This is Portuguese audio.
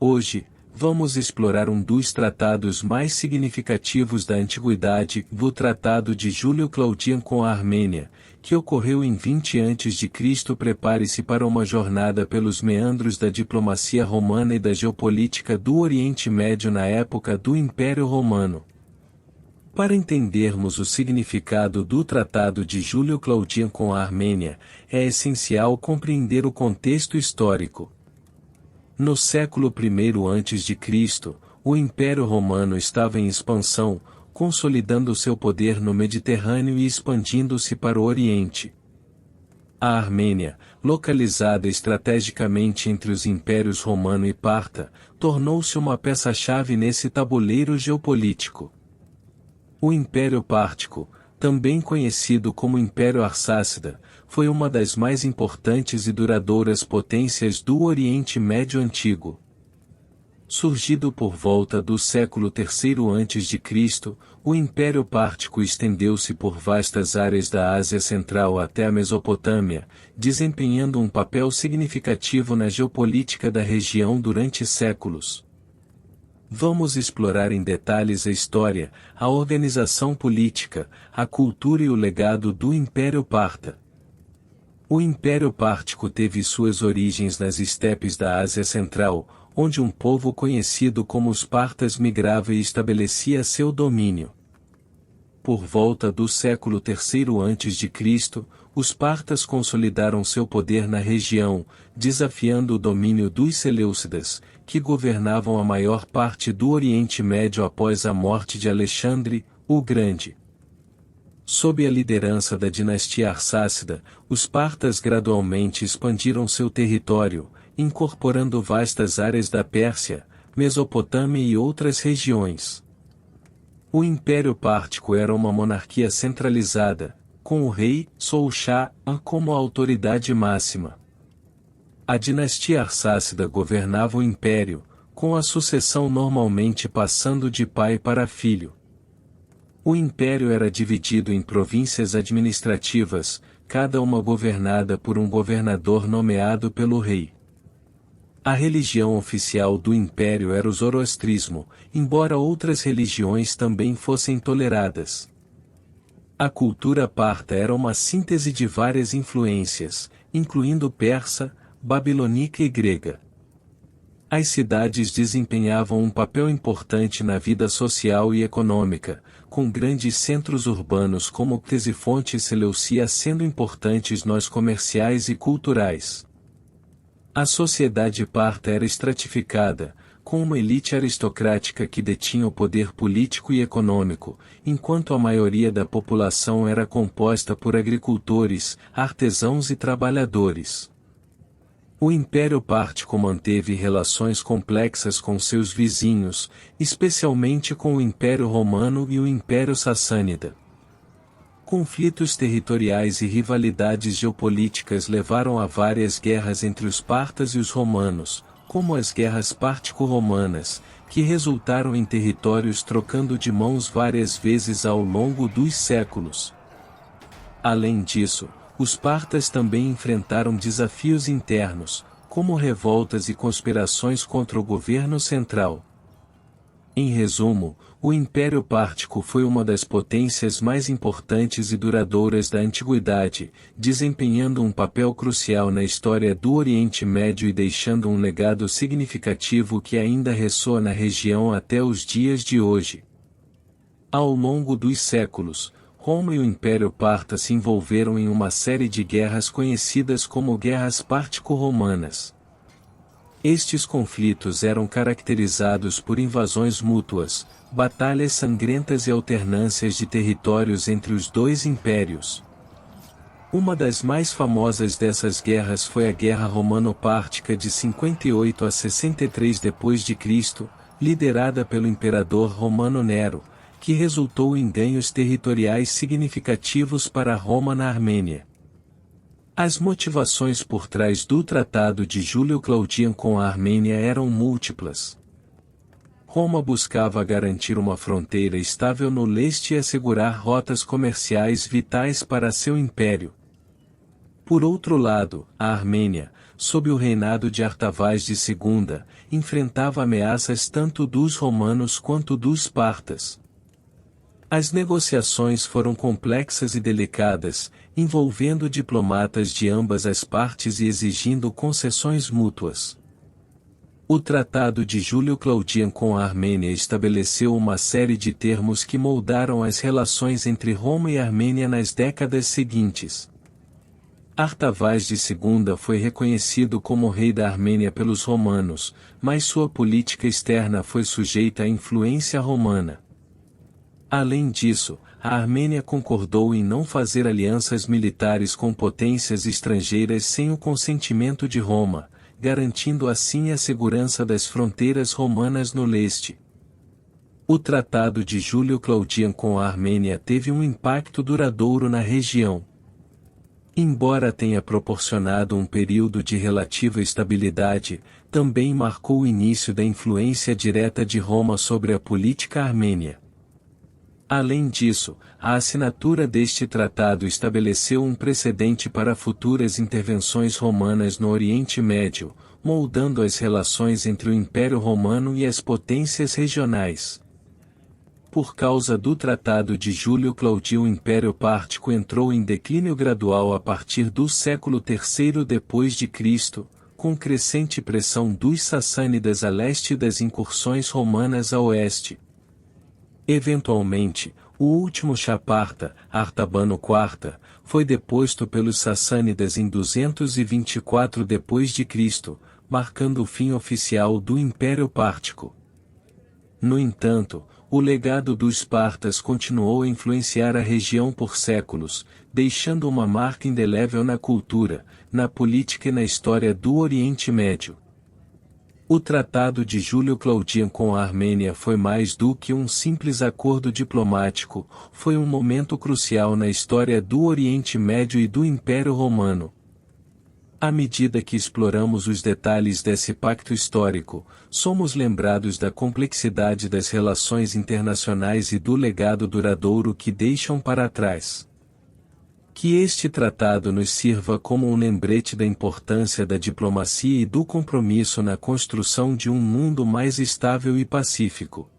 Hoje, vamos explorar um dos tratados mais significativos da antiguidade, o Tratado de Júlio-Claudiano com a Armênia, que ocorreu em 20 a.C. Prepare-se para uma jornada pelos meandros da diplomacia romana e da geopolítica do Oriente Médio na época do Império Romano. Para entendermos o significado do Tratado de Júlio-Claudiano com a Armênia, é essencial compreender o contexto histórico. No século I a.C., o Império Romano estava em expansão, consolidando seu poder no Mediterrâneo e expandindo-se para o Oriente. A Armênia, localizada estrategicamente entre os impérios romano e parta, tornou-se uma peça-chave nesse tabuleiro geopolítico. O Império Pártico, também conhecido como Império Arsácida, foi uma das mais importantes e duradouras potências do Oriente Médio Antigo. Surgido por volta do século III a.C., o Império Pártico estendeu-se por vastas áreas da Ásia Central até a Mesopotâmia, desempenhando um papel significativo na geopolítica da região durante séculos. Vamos explorar em detalhes a história, a organização política, a cultura e o legado do Império Parta. O Império Pártico teve suas origens nas estepes da Ásia Central, onde um povo conhecido como os partas migrava e estabelecia seu domínio. Por volta do século III a.C., os partas consolidaram seu poder na região, desafiando o domínio dos Seleucidas, que governavam a maior parte do Oriente Médio após a morte de Alexandre, o Grande. Sob a liderança da dinastia Arsácida, os partas gradualmente expandiram seu território, incorporando vastas áreas da Pérsia, Mesopotâmia e outras regiões. O Império Pártico era uma monarquia centralizada, com o rei, Sol-Shah, como a autoridade máxima. A dinastia Arsácida governava o império, com a sucessão normalmente passando de pai para filho. O império era dividido em províncias administrativas, cada uma governada por um governador nomeado pelo rei. A religião oficial do império era o zoroastrismo, embora outras religiões também fossem toleradas. A cultura parta era uma síntese de várias influências, incluindo persa, babilônica e grega. As cidades desempenhavam um papel importante na vida social e econômica, com grandes centros urbanos como Ctesifonte e Seleucia sendo importantes nós comerciais e culturais. A sociedade parta era estratificada, com uma elite aristocrática que detinha o poder político e econômico, enquanto a maioria da população era composta por agricultores, artesãos e trabalhadores. O Império Pártico manteve relações complexas com seus vizinhos, especialmente com o Império Romano e o Império Sassânida. Conflitos territoriais e rivalidades geopolíticas levaram a várias guerras entre os partas e os romanos, como as guerras pártico-romanas, que resultaram em territórios trocando de mãos várias vezes ao longo dos séculos. Além disso, os partas também enfrentaram desafios internos, como revoltas e conspirações contra o governo central. Em resumo, o Império Pártico foi uma das potências mais importantes e duradouras da antiguidade, desempenhando um papel crucial na história do Oriente Médio e deixando um legado significativo que ainda ressoa na região até os dias de hoje. Ao longo dos séculos, Roma e o Império Parta se envolveram em uma série de guerras conhecidas como guerras pártico-romanas. Estes conflitos eram caracterizados por invasões mútuas, batalhas sangrentas e alternâncias de territórios entre os dois impérios. Uma das mais famosas dessas guerras foi a Guerra Romano-Pártica de 58 a 63 d.C., liderada pelo imperador romano Nero, que resultou em ganhos territoriais significativos para Roma na Armênia. As motivações por trás do Tratado de Júlio-Claudiano com a Armênia eram múltiplas. Roma buscava garantir uma fronteira estável no leste e assegurar rotas comerciais vitais para seu império. Por outro lado, a Armênia, sob o reinado de Artavaz II, enfrentava ameaças tanto dos romanos quanto dos partas. As negociações foram complexas e delicadas, envolvendo diplomatas de ambas as partes e exigindo concessões mútuas. O Tratado de Júlio Claudian com a Armênia estabeleceu uma série de termos que moldaram as relações entre Roma e Armênia nas décadas seguintes. Artavaz II foi reconhecido como rei da Armênia pelos romanos, mas sua política externa foi sujeita à influência romana. Além disso, a Armênia concordou em não fazer alianças militares com potências estrangeiras sem o consentimento de Roma, garantindo assim a segurança das fronteiras romanas no leste. O Tratado de Júlio Claudian com a Armênia teve um impacto duradouro na região. Embora tenha proporcionado um período de relativa estabilidade, também marcou o início da influência direta de Roma sobre a política armênia. Além disso, a assinatura deste tratado estabeleceu um precedente para futuras intervenções romanas no Oriente Médio, moldando as relações entre o Império Romano e as potências regionais. Por causa do Tratado de Júlio Claudio, o Império Pártico entrou em declínio gradual a partir do século III d.C., com crescente pressão dos sassânidas a leste e das incursões romanas a oeste. Eventualmente, o último Chaparta, Artabano IV, foi deposto pelos sassânidas em 224 d.C., marcando o fim oficial do Império Pártico. No entanto, o legado dos partas continuou a influenciar a região por séculos, deixando uma marca indelével na cultura, na política e na história do Oriente Médio. O Tratado de Júlio Claudian com a Armênia foi mais do que um simples acordo diplomático, foi um momento crucial na história do Oriente Médio e do Império Romano. À medida que exploramos os detalhes desse pacto histórico, somos lembrados da complexidade das relações internacionais e do legado duradouro que deixam para trás. Que este tratado nos sirva como um lembrete da importância da diplomacia e do compromisso na construção de um mundo mais estável e pacífico.